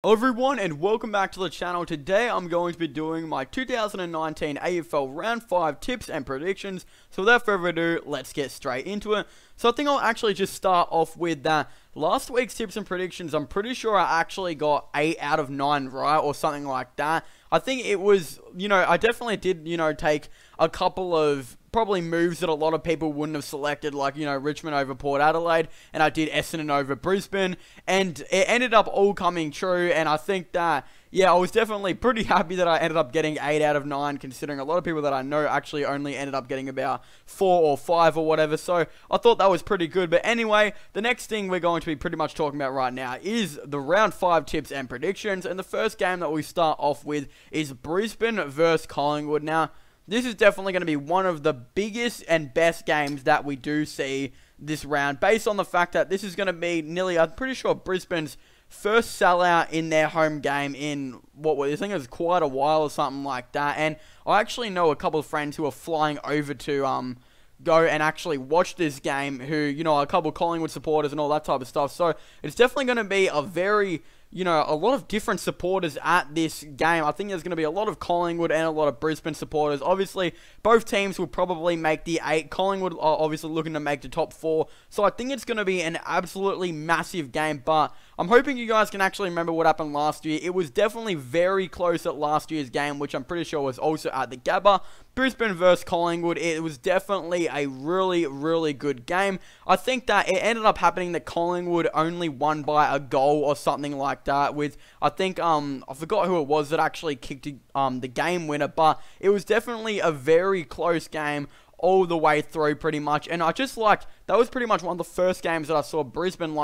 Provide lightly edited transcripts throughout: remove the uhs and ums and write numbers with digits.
Hello everyone and welcome back to the channel. Today I'm going to be doing my 2019 AFL Round 5 tips and predictions. So without further ado, let's get straight into it. So I think I'll actually just start off with that. Last week's tips and predictions, I'm pretty sure I actually got 8 out of 9 right or something like that. I think it was, I definitely did, take a couple of probably moves that a lot of people wouldn't have selected, like, Richmond over Port Adelaide, and I did Essendon over Brisbane, and it ended up all coming true, and I think that, yeah, I was definitely pretty happy that I ended up getting 8 out of 9, considering a lot of people that I know actually only ended up getting about 4 or 5 or whatever, so I thought that was pretty good. But anyway, the next thing we're going to be pretty much talking about right now is the Round 5 tips and predictions, and the first game that we start off with is Brisbane versus Collingwood. Now, this is definitely going to be one of the biggest and best games that we do see this round, based on the fact that this is going to be nearly, I'm pretty sure, Brisbane's first sellout in their home game in, I think it was quite a while or something like that. And I actually know a couple of friends who are flying over to go and actually watch this game, who, are a couple of Collingwood supporters and all that type of stuff. So it's definitely going to be a very, a lot of different supporters at this game. I think there's going to be a lot of Collingwood and a lot of Brisbane supporters. Obviously, both teams will probably make the 8. Collingwood are obviously looking to make the top 4. So I think it's going to be an absolutely massive game. But I'm hoping you guys can actually remember what happened last year. It was definitely very close at last year's game, which I'm pretty sure was also at the Gabba. Brisbane versus Collingwood, it was definitely a really, really good game. I think that it ended up happening that Collingwood only won by a goal or something like that, with, I think, I forgot who it was that actually kicked the game winner, but it was definitely a very close game all the way through pretty much. And I just that was pretty much one of the first games that I saw Brisbane,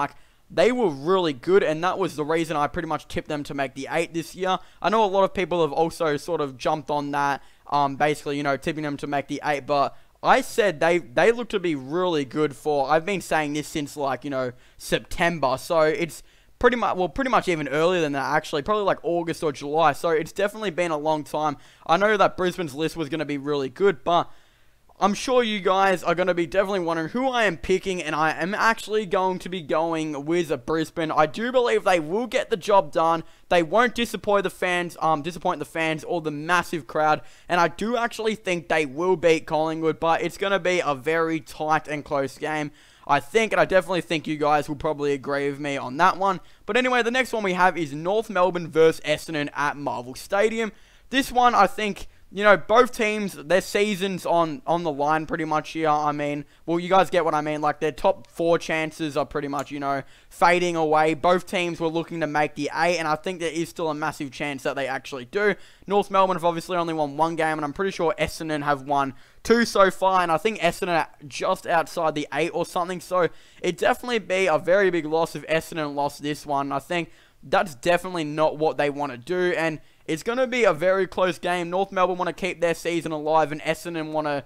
they were really good, and that was the reason I pretty much tipped them to make the 8 this year. I know a lot of people have also sort of jumped on that, basically, tipping them to make the 8, but I said they look to be really good for, I've been saying this since, September, so it's pretty much even earlier than that, actually, probably like August or July, so it's definitely been a long time. I know that Brisbane's list was going to be really good, but I'm sure you guys are going to be definitely wondering who I am picking, and I am actually going to be going with Brisbane. I do believe they will get the job done. They won't disappoint the fans or the massive crowd, and I do actually think they will beat Collingwood, but it's going to be a very tight and close game, I think, and I definitely think you guys will probably agree with me on that one. But anyway, the next one we have is North Melbourne versus Essendon at Marvel Stadium. This one, I think, both teams, their season's on the line pretty much here. I mean, well, you guys get what I mean. Their top 4 chances are pretty much, fading away. Both teams were looking to make the 8, and I think there is still a massive chance that they actually do. North Melbourne have obviously only won 1 game, and I'm pretty sure Essendon have won 2 so far, and I think Essendon are just outside the 8 or something. So it'd definitely be a very big loss if Essendon lost this one. I think that's definitely not what they want to do, and it's going to be a very close game. North Melbourne want to keep their season alive, and Essendon want to,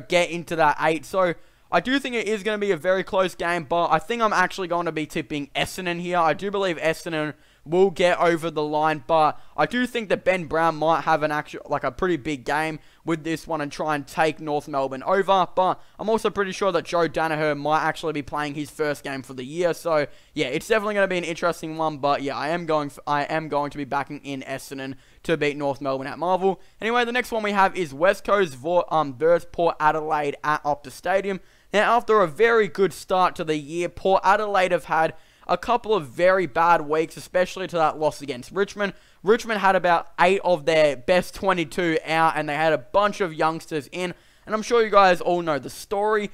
get into that 8. So I do think it is going to be a very close game, but I think I'm actually going to be tipping Essendon here. I do believe Essendon will get over the line, but I do think that Ben Brown might have a pretty big game with this one and try and take North Melbourne over. But I'm also pretty sure that Joe Danaher might actually be playing his first game for the year. So yeah, it's definitely going to be an interesting one. But yeah, I am going to be backing in Essendon to beat North Melbourne at Marvel. Anyway, the next one we have is West Coast versus Port Adelaide at Optus Stadium. Now, after a very good start to the year, Port Adelaide have had a couple of very bad weeks, especially to that loss against Richmond. Richmond had about 8 of their best 22 out, and they had a bunch of youngsters in, and I'm sure you guys all know the story.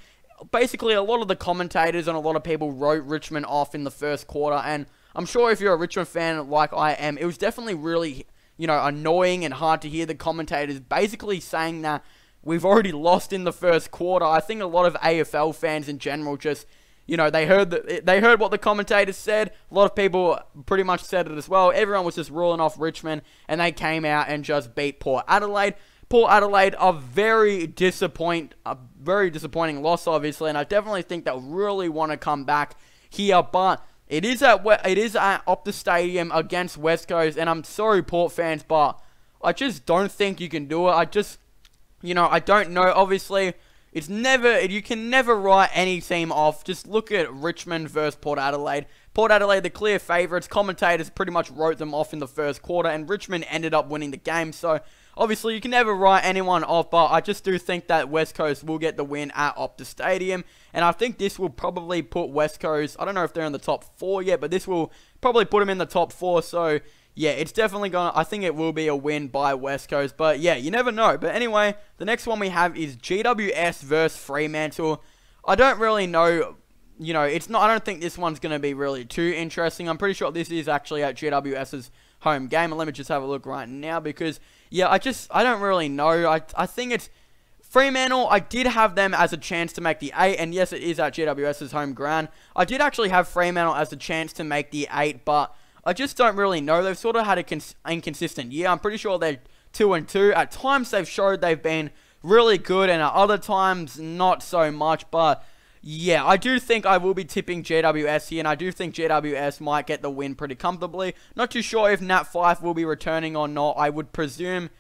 Basically, a lot of the commentators and a lot of people wrote Richmond off in the first quarter, and I'm sure if you're a Richmond fan like I am, it was definitely really, annoying and hard to hear the commentators basically saying that we've already lost in the first quarter. I think a lot of AFL fans in general just, they heard what the commentators said. A lot of people pretty much said it as well. Everyone was just ruling off Richmond, and they came out and just beat Port Adelaide. Port Adelaide, a very disappointing loss, obviously, and I definitely think they'll really want to come back here. But it is at Optus Stadium against West Coast, and I'm sorry, Port fans, but I just don't think you can do it. I don't know. Obviously, you can never write any team off. Just look at Richmond versus Port Adelaide. Port Adelaide, the clear favourites. Commentators pretty much wrote them off in the first quarter, and Richmond ended up winning the game. So, obviously, you can never write anyone off, but I just do think that West Coast will get the win at Optus Stadium. And I think this will probably put West Coast, I don't know if they're in the top 4 yet, but this will probably put them in the top 4. So, yeah, it's definitely I think it will be a win by West Coast. But, yeah, you never know. But anyway, the next one we have is GWS versus Fremantle. I don't really know. I don't think this one's going to be really too interesting. I'm pretty sure this is actually at GWS's home game. And let me just have a look right now because, yeah, I don't really know. I think it's Fremantle. I did have them as a chance to make the 8. And yes, it is at GWS's home ground. I did actually have Fremantle as a chance to make the 8. But I just don't really know. They've sort of had an inconsistent year. I'm pretty sure they're 2-2. At times, they've showed they've been really good. And at other times, not so much. But yeah, I do think I will be tipping GWS here, and I do think GWS might get the win pretty comfortably. Not too sure if Nat Fyfe will be returning or not. I would presume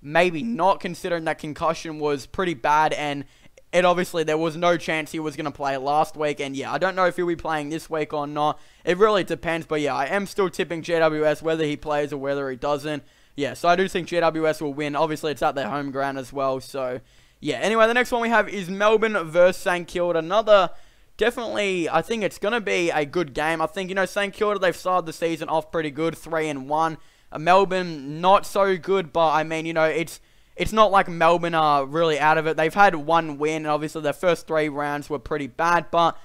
maybe not, considering that concussion was pretty bad, and obviously there was no chance he was going to play last week. And yeah, I don't know if he'll be playing this week or not. It really depends, but yeah, I am still tipping GWS whether he plays or whether he doesn't. Yeah, so I do think GWS will win. Obviously, it's at their home ground as well, so yeah, anyway, the next one we have is Melbourne versus St Kilda. Another, definitely, I think it's going to be a good game. I think, St Kilda, they've started the season off pretty good, 3-1. Melbourne, not so good, but I mean, it's not like Melbourne are really out of it. They've had one win, and obviously their first 3 rounds were pretty bad, but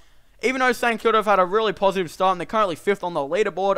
even though St Kilda have had a really positive start, and they're currently 5th on the leaderboard,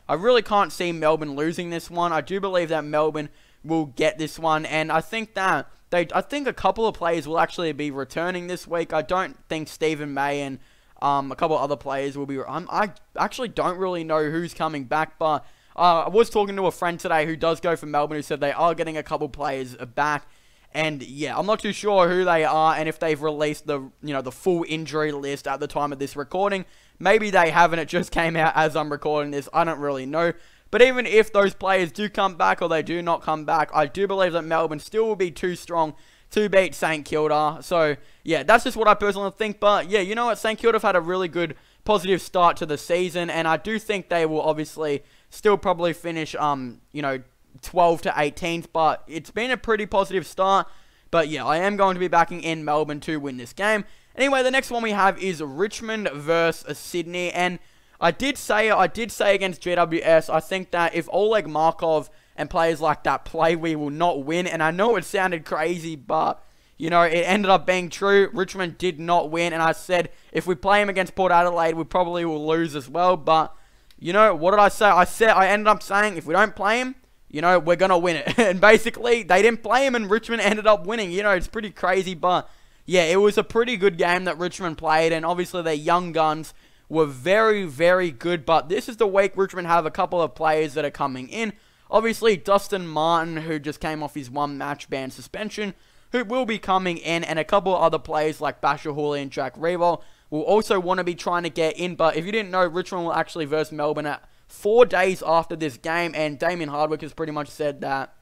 I really can't see Melbourne losing this one. I do believe that Melbourne will get this one, and I think that I think a couple of players will actually be returning this week. I don't think Stephen May and a couple of other players will be. I actually don't really know who's coming back, but I was talking to a friend today who does go for Melbourne, who said they are getting a couple players back. And yeah, I'm not too sure who they are and if they've released the full injury list at the time of this recording. Maybe they haven't. It just came out as I'm recording this. I don't really know. But even if those players do come back or they do not come back, I do believe that Melbourne still will be too strong to beat St Kilda. So, yeah, that's just what I personally think. But, yeah, you know what? St Kilda have had a really good positive start to the season. And I do think they will obviously still probably finish, 12 to 18th. But it's been a pretty positive start. But, yeah, I am going to be backing in Melbourne to win this game. Anyway, the next one we have is Richmond versus Sydney. And I did say against GWS, I think that if Oleg Markov and players like that play, we will not win. And I know it sounded crazy, but, it ended up being true. Richmond did not win. And I said, if we play him against Port Adelaide, we probably will lose as well. But, what did I say? I ended up saying, if we don't play him, we're going to win it. And basically, they didn't play him and Richmond ended up winning. It's pretty crazy. But, yeah, it was a pretty good game that Richmond played. And obviously, their young guns were very, very good, but this is the week Richmond have a couple of players that are coming in. Obviously, Dustin Martin, who just came off his 1-match ban suspension, who will be coming in, and a couple of other players like Basher Hooley and Jack Revo will also want to be trying to get in. But if you didn't know, Richmond will actually verse Melbourne at 4 days after this game, and Damien Hardwick has pretty much said that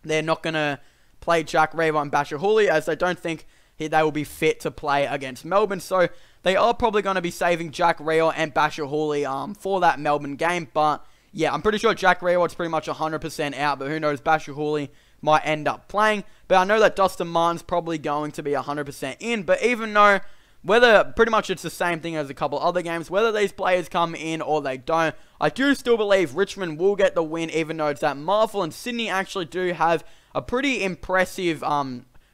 they're not going to play Jack Revo and Basher Hooley, as they don't think they will be fit to play against Melbourne. So they are probably going to be saving Jack Rio and Basher Hooley for that Melbourne game. But yeah, I'm pretty sure Jack Rio is pretty much 100% out. But who knows, Basher Hooley might end up playing. But I know that Dustin Martin's probably going to be 100% in. But even though whether pretty much it's the same thing as a couple other games, whether these players come in or they don't, I do still believe Richmond will get the win, even though it's at Marvel. And Sydney actually do have a pretty impressive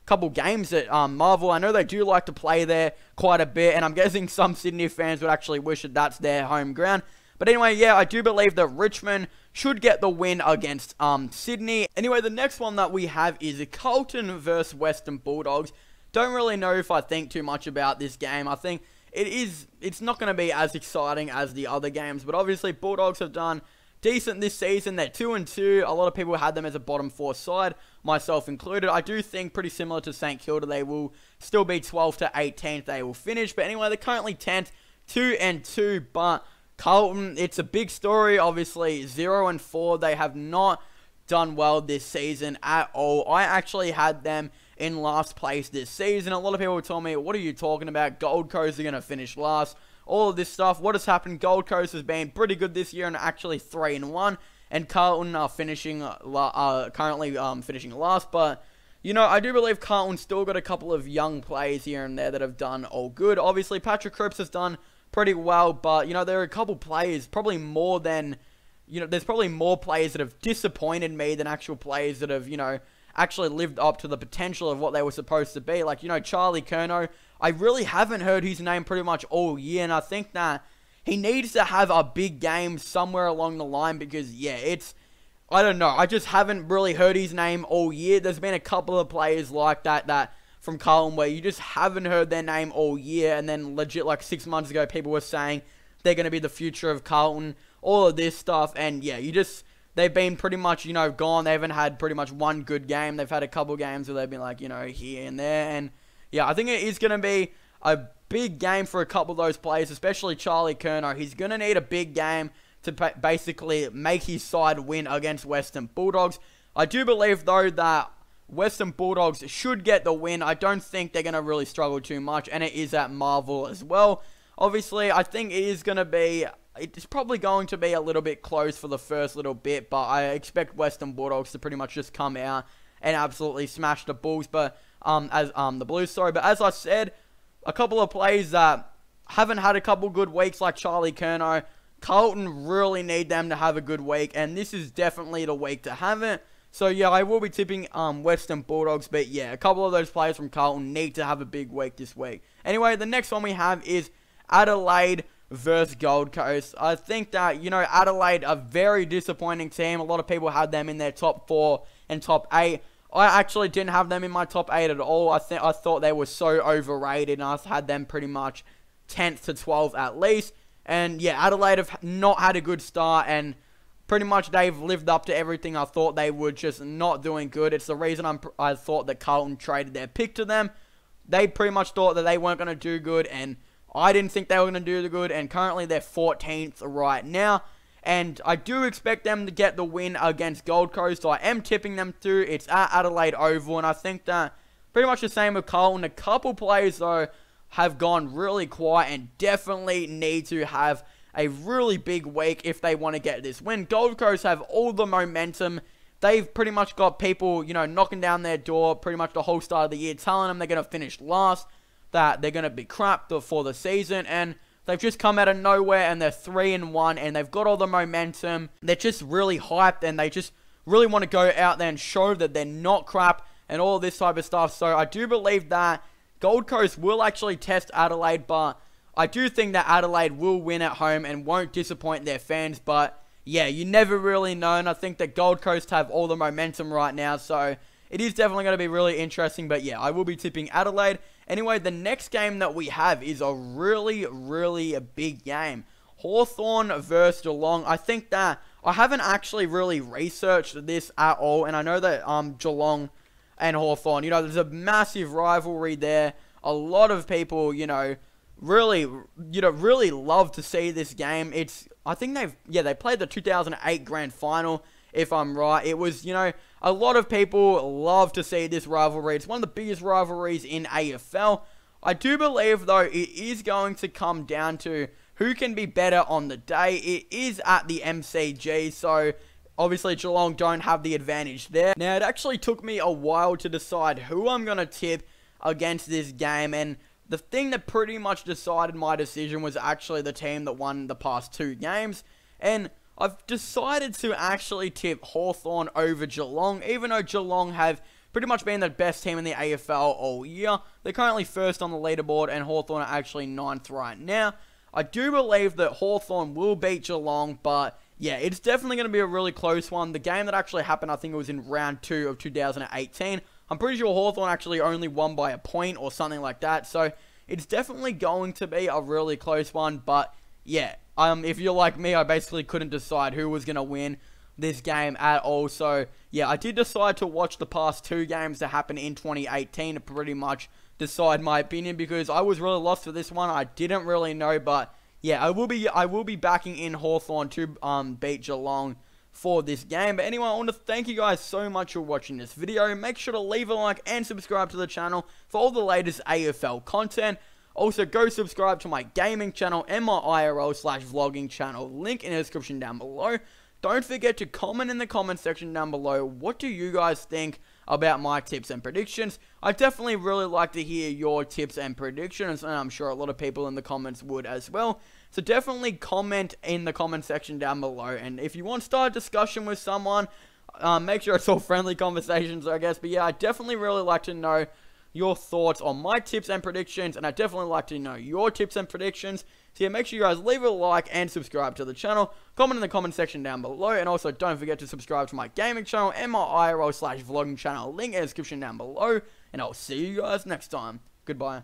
couple games at Marvel. I know they do like to play there quite a bit, and I'm guessing some Sydney fans would actually wish that that's their home ground. But anyway, yeah, I do believe that Richmond should get the win against Sydney. Anyway, the next one that we have is Carlton versus Western Bulldogs. Don't really know if I think too much about this game. I think it's not going to be as exciting as the other games, but obviously Bulldogs have done decent this season. They're 2-2. A lot of people had them as a bottom 4 side, myself included. I do think pretty similar to St Kilda, they will still be 12th to 18th. They will finish. But anyway, they're currently 10th, 2-2. But Carlton, it's a big story. Obviously, 0-4. They have not done well this season at all. I actually had them in last place this season. A lot of people told me, what are you talking about? Gold Coast are going to finish last. All of this stuff. What has happened? Gold Coast has been pretty good this year and actually 3-1. And Carlton are currently finishing last. But, you know, I do believe Carlton still got a couple of young players here and there that have done all good. Obviously, Patrick Cripps has done pretty well. But, you know, there are a couple players, probably more than... You know, there's probably more players that have disappointed me than actual players that have, you know, actually lived up to the potential of what they were supposed to be. Like, you know, Charlie Curnow, I really haven't heard his name pretty much all year, and I think that he needs to have a big game somewhere along the line because, yeah, I don't know, I just haven't really heard his name all year. There's been a couple of players like that from Carlton where you just haven't heard their name all year, and then legit like 6 months ago, people were saying they're going to be the future of Carlton, all of this stuff, and yeah, they've been pretty much, you know, gone. They haven't had pretty much one good game. They've had a couple games where they've been like, you know, here and there, and yeah, I think it is going to be a big game for a couple of those players, especially Charlie Curnow. He's going to need a big game to basically make his side win against Western Bulldogs. I do believe, though, that Western Bulldogs should get the win. I don't think they're going to really struggle too much, and it is at Marvel as well. Obviously, I think it's probably going to be a little bit close for the first little bit, but I expect Western Bulldogs to pretty much just come out and absolutely smash the Bulls, but the Blues, sorry. But as I said, a couple of players that haven't had a couple good weeks, like Charlie Curnow, Carlton really need them to have a good week, and this is definitely the week to have it. So yeah, I will be tipping Western Bulldogs, but yeah, a couple of those players from Carlton need to have a big week this week. Anyway, the next one we have is Adelaide versus Gold Coast. I think that, you know, Adelaide, a very disappointing team. A lot of people had them in their top 4 and top 8. I actually didn't have them in my top 8 at all. I thought they were so overrated, and I had them pretty much 10th to 12th at least. And yeah, Adelaide have not had a good start, and pretty much they've lived up to everything I thought they would, just not doing good. It's the reason I thought that Carlton traded their pick to them. They pretty much thought that they weren't going to do good, and I didn't think they were going to do the good, and currently they're 14th right now. And I do expect them to get the win against Gold Coast, so I am tipping them through. It's at Adelaide Oval, and I think that pretty much the same with Carlton. A couple players, though, have gone really quiet and definitely need to have a really big week if they want to get this win. Gold Coast have all the momentum. They've pretty much got people, you know, knocking down their door pretty much the whole start of the year, telling them they're going to finish last, that they're going to be crap for the season, and they've just come out of nowhere, and they're 3-1, and they've got all the momentum. They're just really hyped, and they just really want to go out there and show that they're not crap, and all this type of stuff. So I do believe that Gold Coast will actually test Adelaide, but I do think that Adelaide will win at home and won't disappoint their fans. But yeah, you never really know, and I think that Gold Coast have all the momentum right now, so it is definitely going to be really interesting. But yeah, I will be tipping Adelaide. Anyway, the next game that we have is a really, really big game. Hawthorn versus Geelong. I think that I haven't actually really researched this at all, and I know that Geelong and Hawthorn, you know, there's a massive rivalry there. A lot of people, you know, really love to see this game. I think they played the 2008 grand final, if I'm right. It was, you know, a lot of people love to see this rivalry. It's one of the biggest rivalries in AFL. I do believe, though, it is going to come down to who can be better on the day. It is at the MCG, so obviously Geelong don't have the advantage there. Now, it actually took me a while to decide who I'm going to tip against this game, and the thing that pretty much decided my decision was actually the team that won the past 2 games, and I've decided to actually tip Hawthorn over Geelong, even though Geelong have pretty much been the best team in the AFL all year. They're currently first on the leaderboard, and Hawthorn are actually 9th right now. I do believe that Hawthorn will beat Geelong, but yeah, it's definitely going to be a really close one. The game that actually happened, I think it was in round 2 of 2018. I'm pretty sure Hawthorn actually only won by a point or something like that, so it's definitely going to be a really close one. But yeah, if you're like me, I basically couldn't decide who was going to win this game at all. So yeah, I did decide to watch the past 2 games that happened in 2018 to pretty much decide my opinion, because I was really lost for this one. I didn't really know, but yeah, I will be backing in Hawthorn to beat Geelong for this game. But anyway, I want to thank you guys so much for watching this video. Make sure to leave a like and subscribe to the channel for all the latest AFL content. Also, go subscribe to my gaming channel and my IRL/vlogging channel, link in the description down below. Don't forget to comment in the comment section down below, what do you guys think about my tips and predictions? I definitely really like to hear your tips and predictions, and I'm sure a lot of people in the comments would as well. So definitely comment in the comment section down below, and if you want to start a discussion with someone, make sure it's all friendly conversations, I guess. But yeah, I definitely really like to know your thoughts on my tips and predictions, and I definitely like to know your tips and predictions. So yeah, make sure you guys leave a like and subscribe to the channel, comment in the comment section down below, and also don't forget to subscribe to my gaming channel and my IRL/vlogging channel, link in the description down below, and I'll see you guys next time. Goodbye.